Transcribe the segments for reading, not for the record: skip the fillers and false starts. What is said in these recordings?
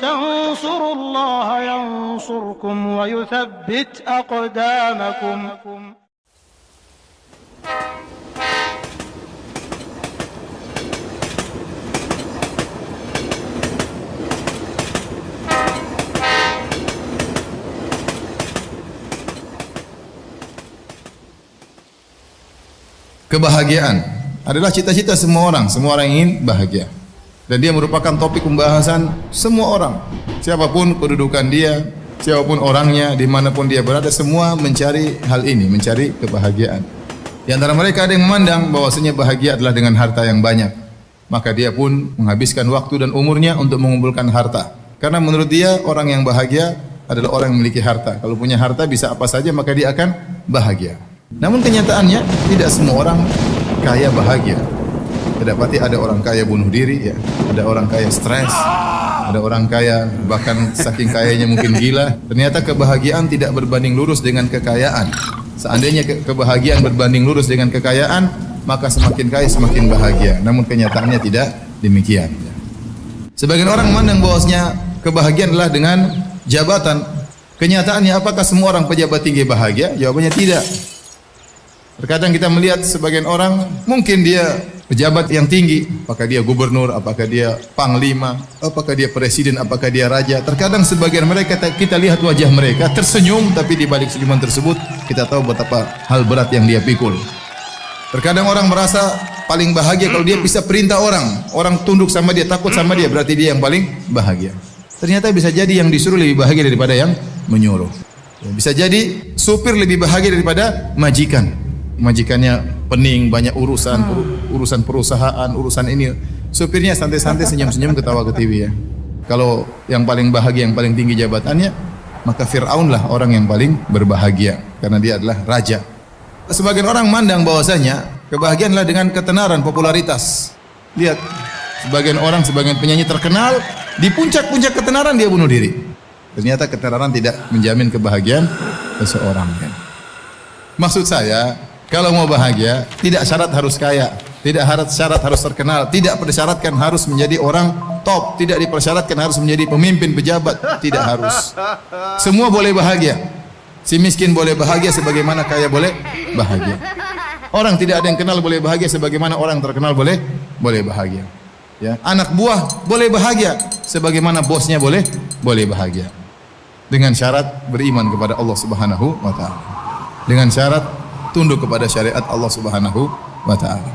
تنصروا الله ينصركم ويثبت أقدامكم. Kebahagiaan adalah cita-cita semua orang. Semua orang ingin bahagia. Dan dia merupakan topik pembahasan semua orang. Siapapun kedudukan dia, siapapun orangnya, dimanapun dia berada, semua mencari hal ini, mencari kebahagiaan. Di antara mereka ada yang memandang bahwasanya bahagia adalah dengan harta yang banyak. Maka dia pun menghabiskan waktu dan umurnya untuk mengumpulkan harta. Karena menurut dia orang yang bahagia adalah orang yang memiliki harta. Kalau punya harta bisa apa saja maka dia akan bahagia. Namun kenyataannya tidak semua orang kaya bahagia. Kedapati ada orang kaya bunuh diri, ya. Ada orang kaya stres, ada orang kaya bahkan saking kayanya mungkin gila. Ternyata kebahagiaan tidak berbanding lurus dengan kekayaan. Seandainya kebahagiaan berbanding lurus dengan kekayaan, maka semakin kaya semakin bahagia. Namun kenyataannya tidak demikian. Sebagian orang memandang bahwasanya kebahagiaan adalah dengan jabatan. Kenyataannya apakah semua orang pejabat tinggi bahagia? Jawabannya tidak. Terkadang kita melihat sebagian orang mungkin dia pejabat yang tinggi, apakah dia gubernur, apakah dia panglima, apakah dia presiden, apakah dia raja. Terkadang sebagian mereka kita lihat wajah mereka tersenyum, tapi di balik senyuman tersebut kita tahu betapa hal berat yang dia pikul. Terkadang orang merasa paling bahagia kalau dia bisa perintah orang tunduk sama dia, takut sama dia, berarti dia yang paling bahagia. Ternyata bisa jadi yang disuruh lebih bahagia daripada yang menyuruh. Bisa jadi supir lebih bahagia daripada majikan. Majikannya pening, banyak urusan perusahaan, urusan ini. Supirnya santai-santai, senyum-senyum, ketawa ke TV, ya. Kalau yang paling bahagia, yang paling tinggi jabatannya, maka Fir'aun lah orang yang paling berbahagia karena dia adalah raja. Sebagian orang mandang bahwasanya kebahagiaan adalah dengan ketenaran, popularitas. Lihat, sebagian orang, sebagian penyanyi terkenal, di puncak-puncak ketenaran dia bunuh diri. Ternyata ketenaran tidak menjamin kebahagiaan seseorang, ya. Maksud saya, kalau mau bahagia, tidak syarat harus kaya, tidak syarat harus terkenal, tidak persyaratkan harus menjadi orang top, tidak dipersyaratkan harus menjadi pemimpin, pejabat, tidak harus. Semua boleh bahagia. Si miskin boleh bahagia sebagaimana kaya boleh bahagia. Orang tidak ada yang kenal boleh bahagia sebagaimana orang terkenal boleh bahagia. Ya, anak buah boleh bahagia sebagaimana bosnya boleh bahagia. Dengan syarat beriman kepada Allah Subhanahu wa taala. Dengan syarat tunduk kepada syariat Allah Subhanahu wa taala.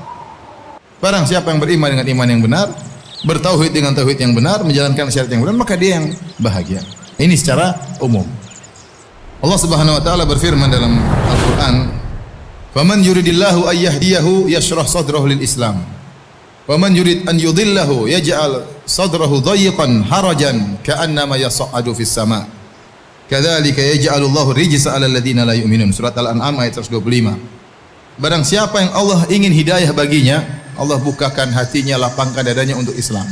Barang siapa yang beriman dengan iman yang benar, bertauhid dengan tauhid yang benar, menjalankan syariat yang benar, maka dia yang bahagia. Ini secara umum. Allah Subhanahu wa taala berfirman dalam Al-Qur'an, "Faman yuridillahu ay yahdiyahu yashrah sadrahu lil Islam. Wa man yurid an yudhillahu yaj'al sadrahu dhayiqan harajan ka'annama yas'adu fis sama'. Kadzalika yaj'alullahu rijsa 'alal ladzina la yu'minun." Surat Al-An'am ayat 125. Barang siapa yang Allah ingin hidayah baginya, Allah bukakan hatinya, lapangkan dadanya untuk Islam.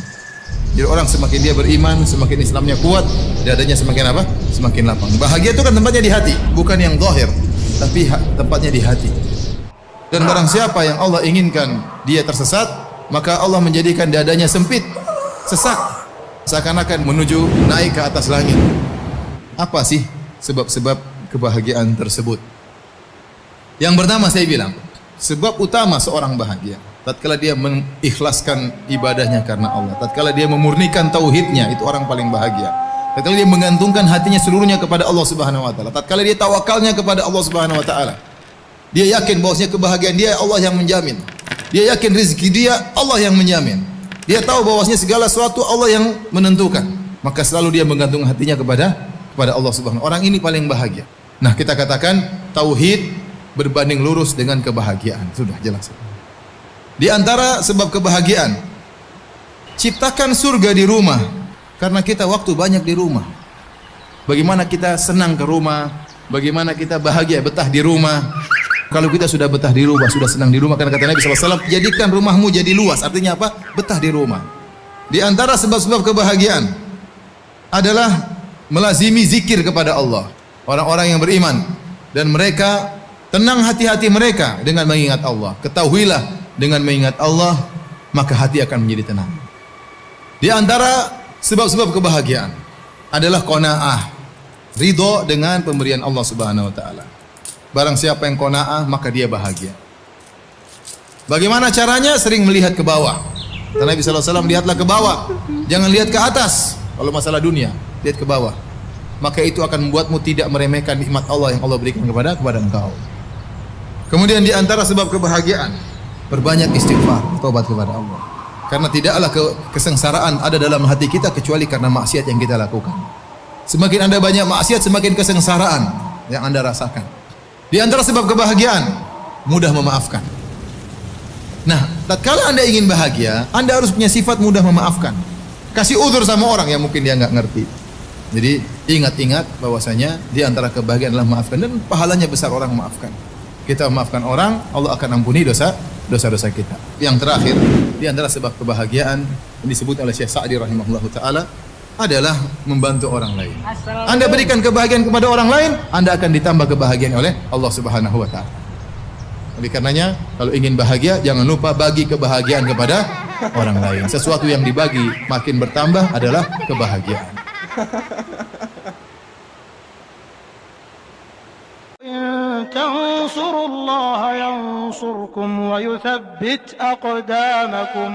Jadi orang semakin dia beriman, semakin Islamnya kuat, dadanya semakin apa? Semakin lapang. Bahagia itu kan tempatnya di hati, bukan yang zahir, tapi tempatnya di hati. Dan barang siapa yang Allah inginkan dia tersesat, maka Allah menjadikan dadanya sempit, sesak, seakan-akan menuju naik ke atas langit. Apa sih sebab-sebab kebahagiaan tersebut? Yang pertama saya bilang, sebab utama seorang bahagia tatkala dia mengikhlaskan ibadahnya karena Allah, tatkala dia memurnikan tauhidnya, itu orang paling bahagia. Tatkala dia menggantungkan hatinya seluruhnya kepada Allah Subhanahu wa taala, tatkala dia tawakalnya kepada Allah Subhanahu wa taala. Dia yakin bahwasanya kebahagiaan dia Allah yang menjamin. Dia yakin rezeki dia Allah yang menjamin. Dia tahu bahwasanya segala sesuatu Allah yang menentukan. Maka selalu dia menggantung hatinya kepada Allah Subhanahu. Orang ini paling bahagia. Nah, kita katakan tauhid berbanding lurus dengan kebahagiaan. Sudah jelas. Di antara sebab kebahagiaan, ciptakan surga di rumah. Karena kita waktu banyak di rumah. Bagaimana kita senang ke rumah, bagaimana kita bahagia betah di rumah. Kalau kita sudah betah di rumah, sudah senang di rumah, karena kata Nabi SAW, jadikan rumahmu jadi luas. Artinya apa? Betah di rumah. Di antara sebab-sebab kebahagiaan adalah melazimi zikir kepada Allah. Orang-orang yang beriman dan mereka tenang hati-hati mereka dengan mengingat Allah. Ketahuilah dengan mengingat Allah maka hati akan menjadi tenang. Di antara Sebab-sebab kebahagiaan adalah qanaah, ridho dengan pemberian Allah Subhanahu wa taala. Barang siapa yang qanaah, maka dia bahagia. Bagaimana caranya? Sering melihat ke bawah. Kata Nabi sallallahu alaihi wasallam, lihatlah ke bawah, jangan lihat ke atas. Kalau masalah dunia, lihat ke bawah. Maka itu akan membuatmu tidak meremehkan nikmat Allah yang Allah berikan kepada engkau. Kemudian di antara sebab kebahagiaan, berbanyak istighfar, taubat kepada Allah. Karena tidaklah kesengsaraan ada dalam hati kita kecuali karena maksiat yang kita lakukan. Semakin Anda banyak maksiat, semakin kesengsaraan yang Anda rasakan. Di antara sebab kebahagiaan, mudah memaafkan. Nah, tatkala Anda ingin bahagia, Anda harus punya sifat mudah memaafkan. Kasih uzur sama orang yang mungkin dia nggak ngerti. Jadi ingat-ingat bahwasanya di antara kebahagiaan adalah memaafkan, dan pahalanya besar orang memaafkan. Kita memaafkan orang, Allah akan ampuni dosa-dosa kita. Yang terakhir, di antara sebab kebahagiaan yang disebut oleh Syekh Sa'di rahimahullahu taala adalah membantu orang lain. Anda berikan kebahagiaan kepada orang lain, Anda akan ditambah kebahagiaan oleh Allah Subhanahu wa taala. Oleh karenanya, kalau ingin bahagia, jangan lupa bagi kebahagiaan kepada orang lain. Sesuatu yang dibagi makin bertambah adalah kebahagiaan. تنصروا الله ينصركم ويثبت أقدامكم